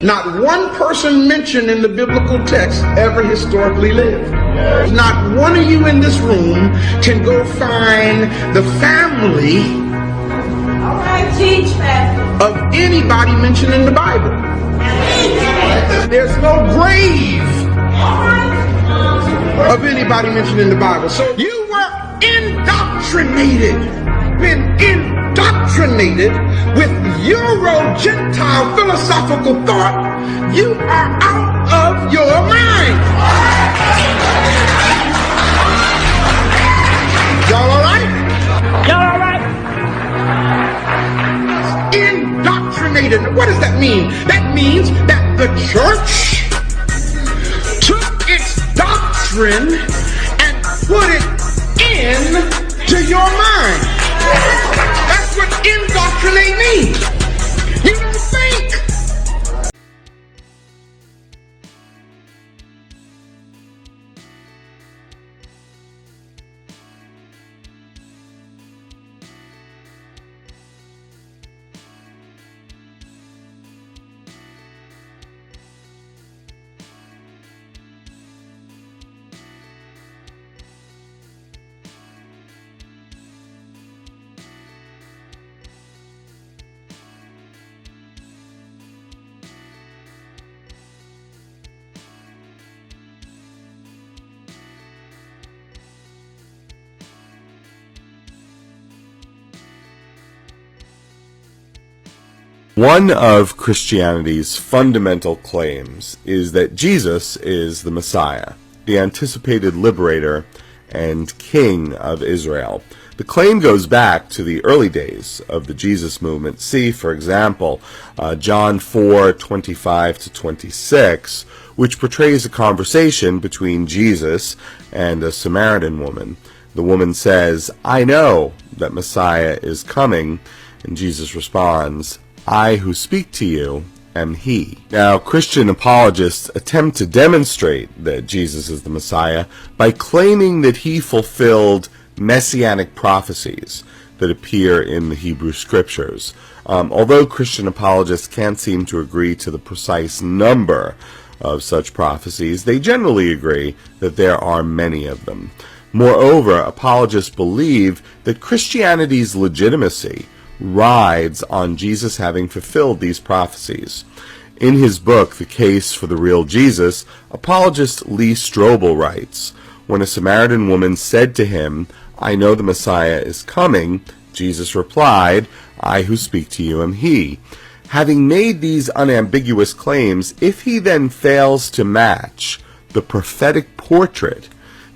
Not one person mentioned in the biblical text ever historically lived. Not one of you in this room can go find the family of anybody mentioned in the Bible. There's no grave of anybody mentioned in the Bible. So you were indoctrinated, been indoctrinated with Euro-Gentile philosophical thought. You are out of your mind. Y'all all right? Y'all all right? Indoctrinated. What does that mean? That means that the church took its doctrine and put it into your mind. That's what indoctrinate means. You don't think. One of Christianity's fundamental claims is that Jesus is the Messiah, the anticipated liberator and king of Israel. The claim goes back to the early days of the Jesus movement. See, for example, John 4:25-26, which portrays a conversation between Jesus and a Samaritan woman. The woman says, "I know that Messiah is coming," and Jesus responds, "I who speak to you am he." Now, Christian apologists attempt to demonstrate that Jesus is the Messiah by claiming that he fulfilled messianic prophecies that appear in the Hebrew Scriptures. Although Christian apologists can't seem to agree to the precise number of such prophecies, they generally agree that there are many of them. Moreover, apologists believe that Christianity's legitimacy rides on Jesus having fulfilled these prophecies. In his book, The Case for the Real Jesus, apologist Lee Strobel writes, "When a Samaritan woman said to him, 'I know the Messiah is coming,' Jesus replied, 'I who speak to you am he.' Having made these unambiguous claims, if he then fails to match the prophetic portrait,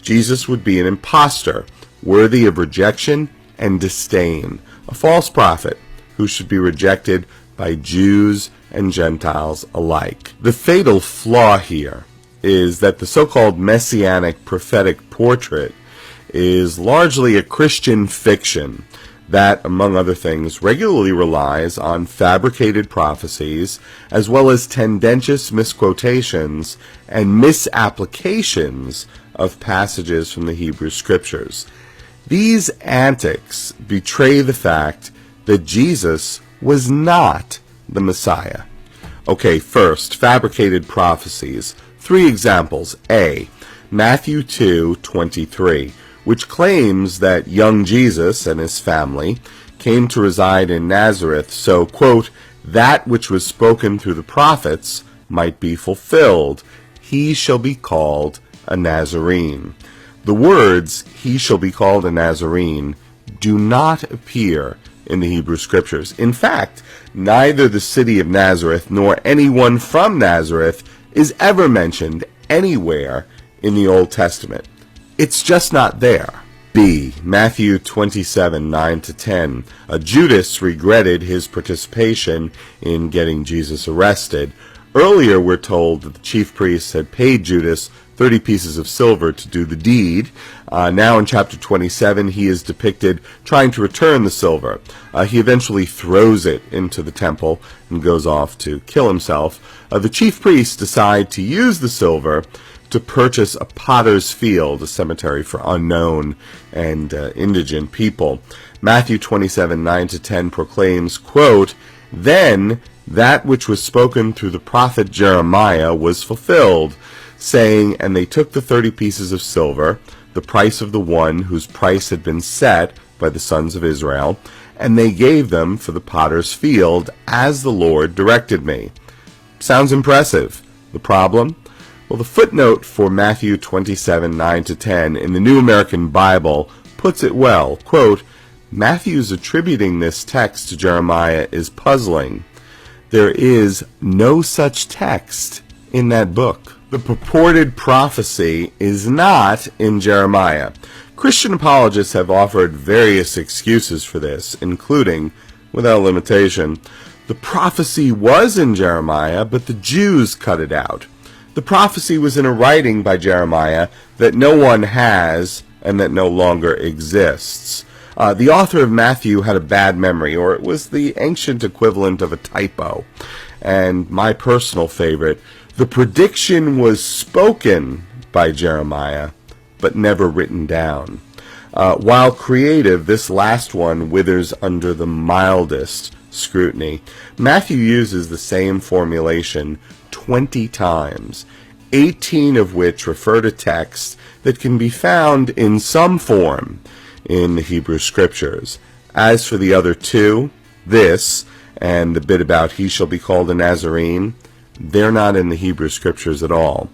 Jesus would be an impostor, worthy of rejection and disdain, a false prophet who should be rejected by Jews and Gentiles alike." The fatal flaw here is that the so-called messianic prophetic portrait is largely a Christian fiction that, among other things, regularly relies on fabricated prophecies as well as tendentious misquotations and misapplications of passages from the Hebrew Scriptures. These antics betray the fact that Jesus was not the Messiah. Okay, first, fabricated prophecies. 3 examples. A, Matthew 2:23, which claims that young Jesus and his family came to reside in Nazareth so, quote, "that which was spoken through the prophets might be fulfilled. He shall be called a Nazarene." The words, "he shall be called a Nazarene," do not appear in the Hebrew Scriptures. In fact, neither the city of Nazareth nor anyone from Nazareth is ever mentioned anywhere in the Old Testament. It's just not there. B, Matthew 27:9-10. Judas regretted his participation in getting Jesus arrested. Earlier, we're told that the chief priests had paid Judas 30 pieces of silver to do the deed. Now in chapter 27, he is depicted trying to return the silver. He eventually throws it into the temple and goes off to kill himself. The chief priests decide to use the silver to purchase a potter's field, a cemetery for unknown and indigent people. Matthew 27:9-10 proclaims, quote, "Then that which was spoken through the prophet Jeremiah was fulfilled, saying, And they took the 30 pieces of silver, the price of the one whose price had been set by the sons of Israel, and they gave them for the potter's field, as the Lord directed me. Sounds impressive. The problem? Well, the footnote for Matthew 27:9-10 in the New American Bible puts it well. Quote, Matthew's attributing this text to Jeremiah is puzzling. There is no such text in that book. The purported prophecy is not in Jeremiah. Christian apologists have offered various excuses for this, including, without limitation, the prophecy was in Jeremiah, but the Jews cut it out. The prophecy was in a writing by Jeremiah that no one has and that no longer exists. The author of Matthew had a bad memory, or it was the ancient equivalent of a typo. And my personal favorite, the prediction was spoken by Jeremiah, but never written down. While creative, this last one withers under the mildest scrutiny. Matthew uses the same formulation 20 times, 18 of which refer to texts that can be found in some form in the Hebrew Scriptures. As for the other two, this and the bit about he shall be called a Nazarene, they're not in the Hebrew Scriptures at all.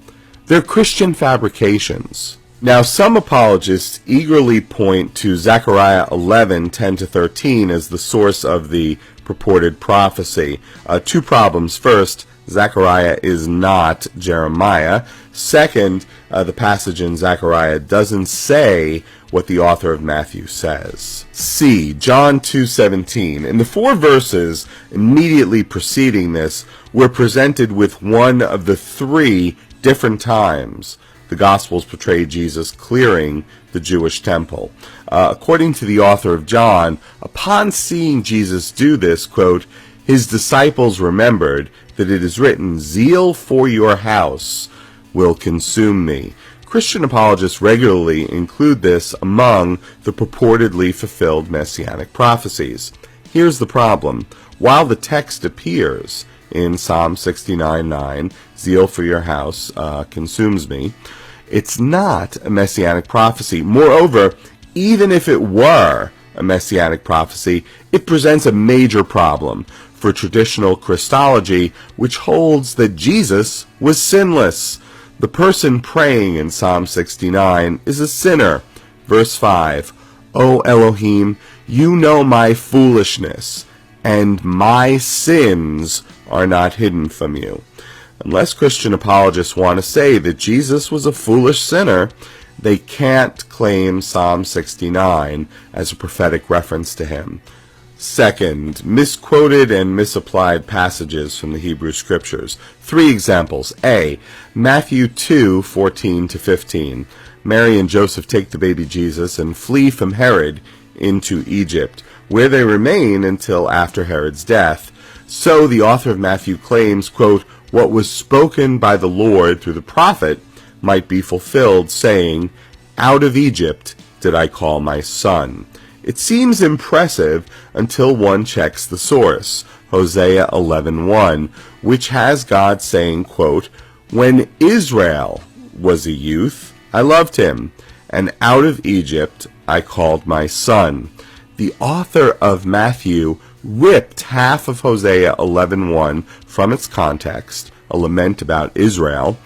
They're Christian fabrications. Now, some apologists eagerly point to Zechariah 11:10-13 as the source of the purported prophecy. Two problems. First, Zechariah is not Jeremiah. Second, the passage in Zechariah doesn't say what the author of Matthew says. C. John 2:17. In the 4 verses immediately preceding this, we're presented with one of the 3 different times the Gospels portray Jesus clearing the Jewish temple. According to the author of John, upon seeing Jesus do this, quote, his disciples remembered that it is written, Zeal for your house will consume me. Christian apologists regularly include this among the purportedly fulfilled messianic prophecies. Here's the problem. While the text appears in Psalm 69:9, Zeal for your house consumes me, it's not a messianic prophecy. Moreover, even if it were a messianic prophecy, it presents a major problem for traditional Christology, which holds that Jesus was sinless. The person praying in Psalm 69 is a sinner. Verse 5, O Elohim, you know my foolishness, and my sins are not hidden from you. Unless Christian apologists want to say that Jesus was a foolish sinner, they can't claim Psalm 69 as a prophetic reference to him. Second, misquoted and misapplied passages from the Hebrew Scriptures. 3 examples. A. Matthew 2:14-15. Mary and Joseph take the baby Jesus and flee from Herod into Egypt, where they remain until after Herod's death. So the author of Matthew claims, quote, what was spoken by the Lord through the prophet might be fulfilled, saying, out of Egypt did I call my son. It seems impressive until one checks the source, Hosea 11:1, which has God saying, quote, when Israel was a youth, I loved him, and out of Egypt I called my son. The author of Matthew ripped half of Hosea 11:1 from its context, a lament about Israel,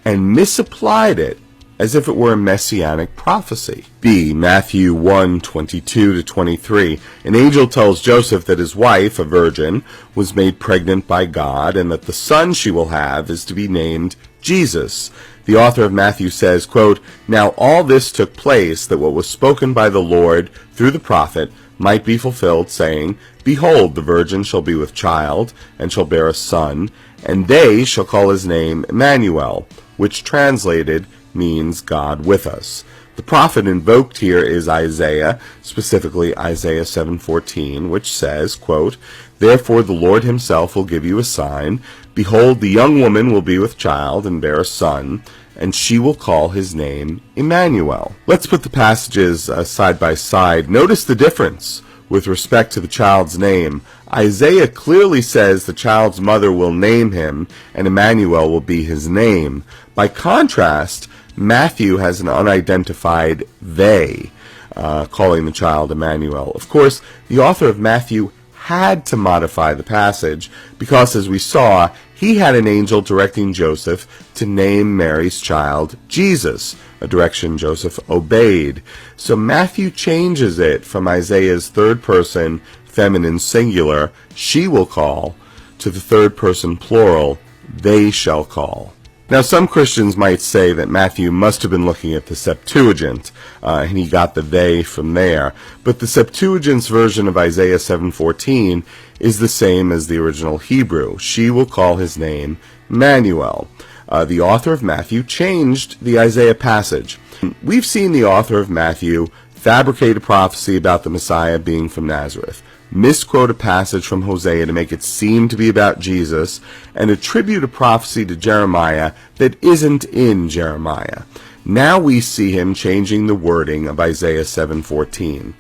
and misapplied it as if it were a messianic prophecy. B. Matthew 1:22-23. An angel tells Joseph that his wife, a virgin, was made pregnant by God, and that the son she will have is to be named Jesus. The author of Matthew says, quote, now all this took place that what was spoken by the Lord through the prophet might be fulfilled, saying, behold, the virgin shall be with child, and shall bear a son, and they shall call his name Emmanuel, which translated means God with us. The prophet invoked here is Isaiah, specifically Isaiah 7:14, which says, quote, therefore the Lord himself will give you a sign. Behold, the young woman will be with child and bear a son, and she will call his name Emmanuel. Let's put the passages side by side. Notice the difference. with respect to the child's name. Isaiah clearly says the child's mother will name him, and Emmanuel will be his name. By contrast, Matthew has an unidentified they, calling the child Emmanuel. Of course, the author of Matthew had to modify the passage because, as we saw, he had an angel directing Joseph to name Mary's child Jesus, a direction Joseph obeyed. So Matthew changes it from Isaiah's third person feminine singular, she will call, to the third person plural, they shall call. Now, some Christians might say that Matthew must have been looking at the Septuagint, and he got the they from there. But the Septuagint's version of Isaiah 7:14 is the same as the original Hebrew. She will call his name Emmanuel. The author of Matthew changed the Isaiah passage. We've seen the author of Matthew fabricate a prophecy about the Messiah being from Nazareth, misquote a passage from Hosea to make it seem to be about Jesus, and attribute a prophecy to Jeremiah that isn't in Jeremiah. Now we see him changing the wording of Isaiah 7:14.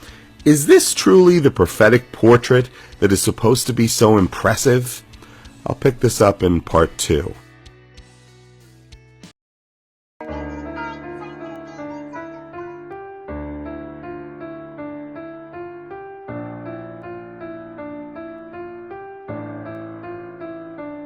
Is this truly the prophetic portrait that is supposed to be so impressive? I'll pick this up in part 2.